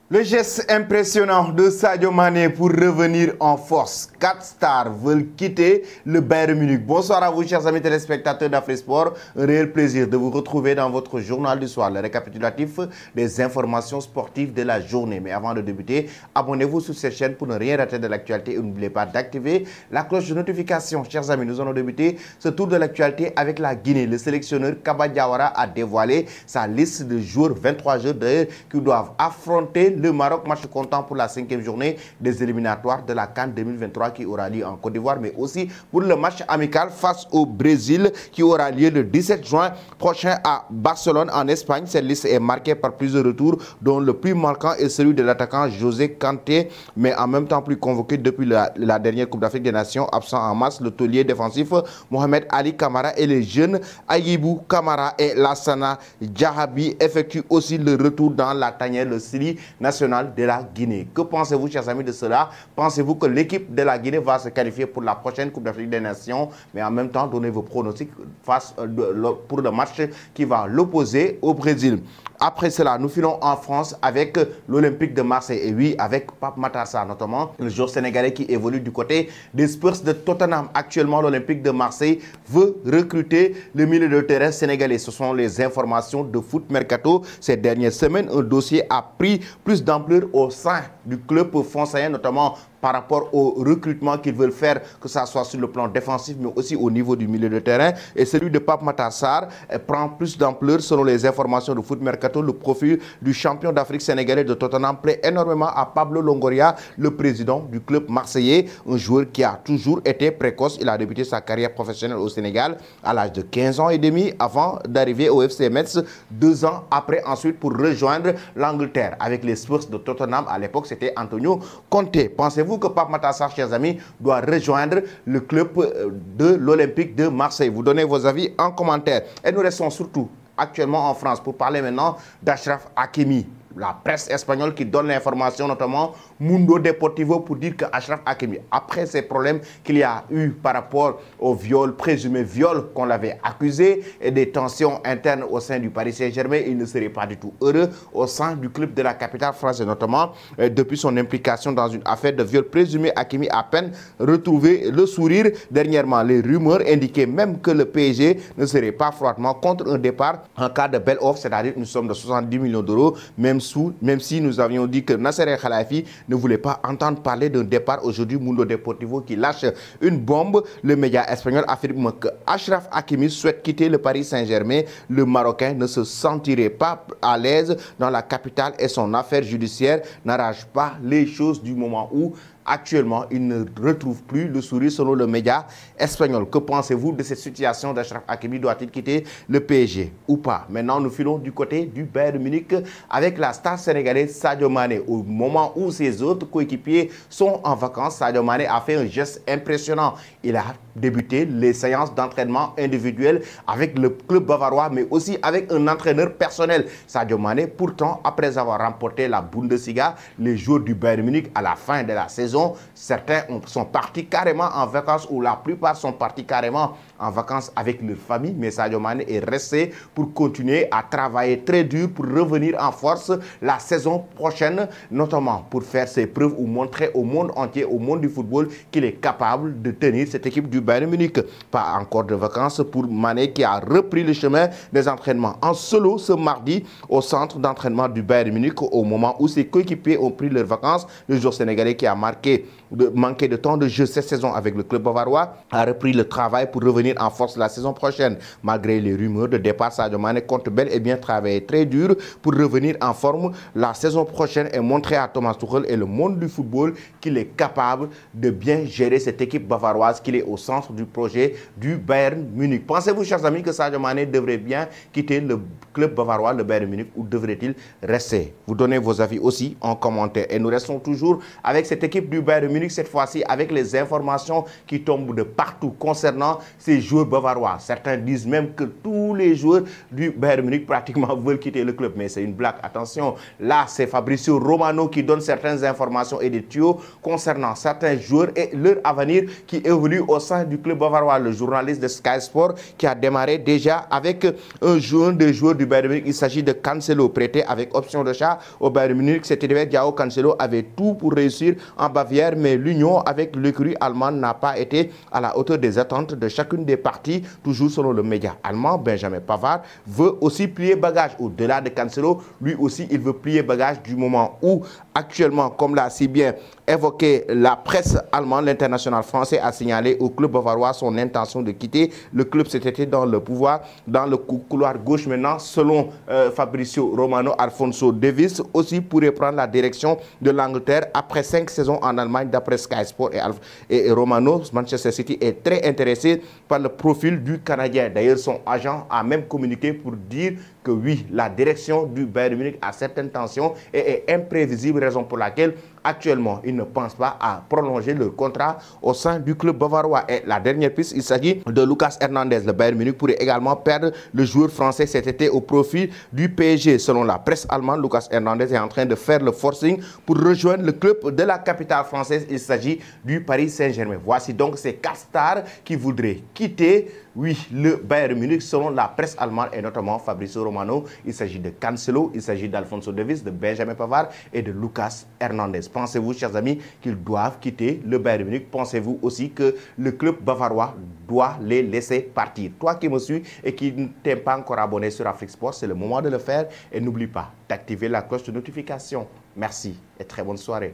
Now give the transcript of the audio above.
Le geste impressionnant de Sadio Mané pour revenir en force. 4 stars veulent quitter le Bayern Munich. Bonsoir à vous, chers amis téléspectateurs d'Afrique Sport. Un réel plaisir de vous retrouver dans votre journal du soir, le récapitulatif des informations sportives de la journée. Mais avant de débuter, abonnez-vous sur cette chaîne pour ne rien rater de l'actualité et n'oubliez pas d'activer la cloche de notification. Chers amis, nous allons débuter ce tour de l'actualité avec la Guinée. Le sélectionneur Kaba Diawara a dévoilé sa liste de joueurs, 23 joueurs d'ailleurs, qui doivent affronter le Maroc, match comptant pour la 5e journée des éliminatoires de la CAN 2023 qui aura lieu en Côte d'Ivoire, mais aussi pour le match amical face au Brésil qui aura lieu le 17 juin prochain à Barcelone en Espagne. Cette liste est marquée par plusieurs retours, dont le plus marquant est celui de l'attaquant José Kanté, mais en même temps plus convoqué depuis la dernière Coupe d'Afrique des Nations, absent en masse, le taulier défensif Mohamed Ali Kamara et les jeunes Ayibou Kamara et Lassana Djahabi effectuent aussi le retour dans la tanière, le Sili national de la Guinée. Que pensez-vous, chers amis, de cela? Pensez-vous que l'équipe de la Guinée va se qualifier pour la prochaine Coupe d'Afrique des Nations? Mais en même temps, donnez vos pronostics pour le match qui va l'opposer au Brésil. Après cela, nous filons en France avec l'Olympique de Marseille. Et oui, avec Pape Matar Sarr, notamment le joueur sénégalais qui évolue du côté des Spurs de Tottenham. Actuellement, l'Olympique de Marseille veut recruter le milieu de terrain sénégalais. Ce sont les informations de Foot Mercato. Ces dernières semaines, un dossier a pris plus d'ampleur au sein du club français, notamment par rapport au recrutement qu'ils veulent faire, que ce soit sur le plan défensif, mais aussi au niveau du milieu de terrain. Et celui de Pape Matar Sarr prend plus d'ampleur selon les informations de Foot Mercato. Le profil du champion d'Afrique sénégalais de Tottenham plaît énormément à Pablo Longoria, le président du club marseillais, un joueur qui a toujours été précoce. Il a débuté sa carrière professionnelle au Sénégal à l'âge de 15 ans et demi avant d'arriver au FC Metz 2 ans après, ensuite pour rejoindre l'Angleterre avec les Spurs de Tottenham. À l'époque, c'était Antonio Conte. Pensez-vous que Pape Matar Sarr, chers amis, doit rejoindre le club de l'Olympique de Marseille? Vous donnez vos avis en commentaire. Et nous restons surtout actuellement en France pour parler maintenant d'Achraf Hakimi. La presse espagnole qui donne l'information, notamment Mundo Deportivo, pour dire que Achraf Hakimi, après ces problèmes qu'il y a eu par rapport au viol, présumé viol qu'on l'avait accusé, et des tensions internes au sein du Paris Saint-Germain, il ne serait pas du tout heureux au sein du club de la capitale française, notamment depuis son implication dans une affaire de viol présumé. Hakimi a à peine retrouvé le sourire. Dernièrement, les rumeurs indiquaient même que le PSG ne serait pas froidement contre un départ en cas de belle offre, c'est-à-dire une somme de 70 millions d'euros, même si nous avions dit que Nasser El Khelaifi ne voulait pas entendre parler d'un départ. Aujourd'hui, Mundo Deportivo qui lâche une bombe. Le média espagnol affirme que Achraf Hakimi souhaite quitter le Paris Saint-Germain. Le Marocain ne se sentirait pas à l'aise dans la capitale et son affaire judiciaire n'arrange pas les choses du moment où actuellement, il ne retrouve plus le sourire selon le média espagnol. Que pensez-vous de cette situation d'Achraf Hakimi? Doit-il quitter le PSG ou pas? Maintenant, nous filons du côté du Bayern Munich avec la star sénégalaise Sadio Mané. Au moment où ses autres coéquipiers sont en vacances, Sadio Mané a fait un geste impressionnant. Il a débuté les séances d'entraînement individuelles avec le club bavarois, mais aussi avec un entraîneur personnel. Sadio Mané, pourtant, après avoir remporté la Bundesliga, les joueurs du Bayern Munich à la fin de la saison, certains sont partis carrément en vacances, ou la plupart sont partis carrément en vacances avec leur famille, mais Sadio Mané est resté pour continuer à travailler très dur pour revenir en force la saison prochaine, notamment pour faire ses preuves ou montrer au monde entier, au monde du football, qu'il est capable de tenir cette équipe du Bayern Munich. Pas encore de vacances pour Mané qui a repris le chemin des entraînements en solo ce mardi au centre d'entraînement du Bayern Munich au moment où ses coéquipiers ont pris leurs vacances. Le joueur sénégalais qui a manqué de temps de jeu cette saison avec le club bavarois a repris le travail pour revenir en force la saison prochaine. Malgré les rumeurs de départ, Sadio Mané compte bel et bien travailler très dur pour revenir en forme la saison prochaine et montrer à Thomas Tuchel et le monde du football qu'il est capable de bien gérer cette équipe bavaroise, qu'il est au centre du projet du Bayern Munich. Pensez-vous, chers amis, que Sadio Mané devrait bien quitter le club bavarois, le Bayern Munich, ou devrait-il rester? Vous donnez vos avis aussi en commentaire. Et nous restons toujours avec cette équipe du du Bayern Munich, cette fois-ci avec les informations qui tombent de partout concernant ces joueurs bavarois. Certains disent même que tous les joueurs du Bayern Munich pratiquement veulent quitter le club, mais c'est une blague. Attention, là c'est Fabrizio Romano qui donne certaines informations et des tuyaux concernant certains joueurs et leur avenir qui évolue au sein du club bavarois. Le journaliste de Sky Sport qui a démarré déjà avec un joueur du Bayern Munich. Il s'agit de Cancelo, prêté avec option d'achat au Bayern Munich. Cet hiver, João Cancelo avait tout pour réussir en Bavière, mais l'union avec l'écurie allemande n'a pas été à la hauteur des attentes de chacune des parties. Toujours selon le média allemand, Benjamin Pavard veut aussi plier bagage. Au-delà de Cancelo, lui aussi, il veut plier bagage du moment où, actuellement, comme l'a si bien évoqué la presse allemande, l'international français a signalé au club bavarois son intention de quitter le club cet été dans le pouvoir, dans le couloir gauche. Maintenant, selon Fabrizio Romano, Alphonso Davies aussi pourrait prendre la direction de l'Angleterre après 5 saisons en Allemagne, d'après Sky Sport et Romano. Manchester City est très intéressé par le profil du Canadien. D'ailleurs, son agent a même communiqué pour dire que oui, la direction du Bayern Munich a certaines tensions et est imprévisible, raison pour laquelle actuellement, ils ne pensent pas à prolonger leur contrat au sein du club bavarois. Et la dernière piste, il s'agit de Lucas Hernandez. Le Bayern Munich pourrait également perdre le joueur français cet été au profit du PSG. Selon la presse allemande, Lucas Hernandez est en train de faire le forcing pour rejoindre le club de la capitale française. Il s'agit du Paris Saint-Germain. Voici donc ces 4 stars qui voudraient quitter, oui, le Bayern Munich selon la presse allemande et notamment Fabrizio Romano. Il s'agit de Cancelo, il s'agit d'Alphonso Davies, de Benjamin Pavard et de Lucas Hernandez. Pensez-vous, chers amis, qu'ils doivent quitter le Bayern Munich? Pensez-vous aussi que le club bavarois doit les laisser partir? Toi qui me suis et qui ne t'es pas encore abonné sur Afrique Sport, c'est le moment de le faire. Et n'oublie pas d'activer la cloche de notification. Merci et très bonne soirée.